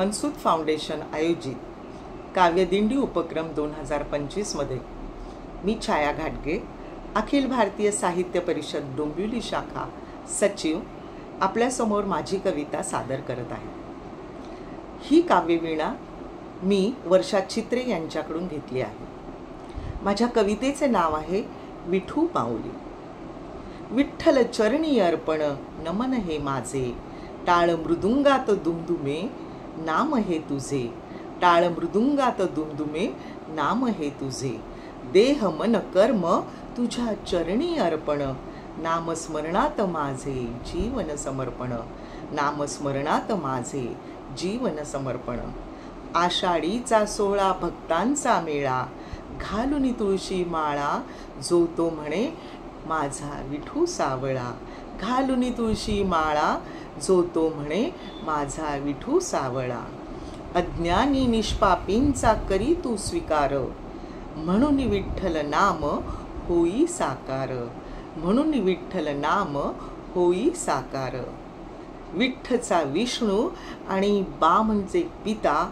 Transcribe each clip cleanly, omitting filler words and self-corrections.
मनसूद foundation आयोजित काव्यदिंडी उपक्रम 2025 मध्ये मी छाया घाटगे, अखिल भारतीय साहित्य परिषद डोंबिवली शाखा सचिव, आपल्यासमोर माझी कविता सादर करत आहे। ही काव्यवीणा मी वर्षा चित्रे यांच्याकडून घेतली आहे। माझ्या कवितेचे नाव आहे विठू माऊली। विठ्ठल चरणी अर्पण नमन हे माझे, टाळ मृदुंगात दुमदुमे नाम हे तुझे, टाळ मृदुंगात दुमदुमे नाम हे तुझे, देह मन कर्म तुझ्या चरणी अर्पण, नामस्मरणात माझे जीवन समर्पण, नामस्मरणात माझे जीवन समर्पण। आषाढीचा सोहळा भक्तांचा मेळा, घालून तुळशी माळा जो तो म्हणे माझा विठू सावळा, घालून तुळशी माळा जो तो म्हणे माझा विठू सावळा। अज्ञानी निष्पापींचा करी तू स्वीकार, म्हणून विठ्ठल नाम होई साकार, म्हणून विठ्ठल नाम होई साकार। विठ्ठचा विष्णू आणि बा म्हणजे पिता,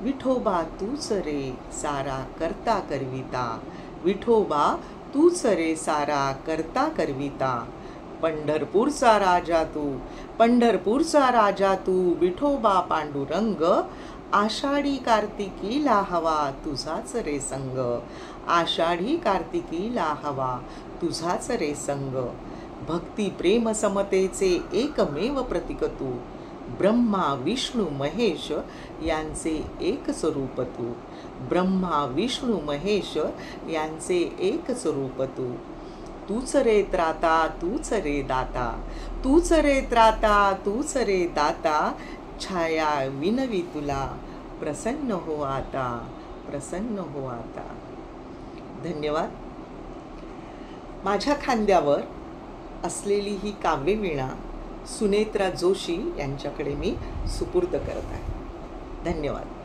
विठोबा तूच रे सारा करता करविता, विठोबा तूच रे सारा करता करविता। पंढरपूरचा राजा तू, पंढरपूरचा राजा तू, विठोबा पांडुरंग, आषाढी कार्तिकीला हवा तुझाच रे संग, आषाढी कार्तिकीला हवा तुझाच रे संग। भक्ती प्रेम समतेचे एकमेव प्रतीक तू, ब्रह्मा विष्णू महेश यांचे एक स्वरूप तू, ब्रह्मा विष्णू महेश यांचे एक स्वरूप तू। तूच रे त्राता तूच रे दाता, तूच रे त्राता तूच रे दाता, छाया विनवी तुला प्रसन्न हो आता, प्रसन्न हो आता। धन्यवाद। माझ्या खांद्यावर असलेली ही काव्यवीणा सुनेत्रा जोशी यांच्याकडे मी सुपूर्द करत आहे। धन्यवाद।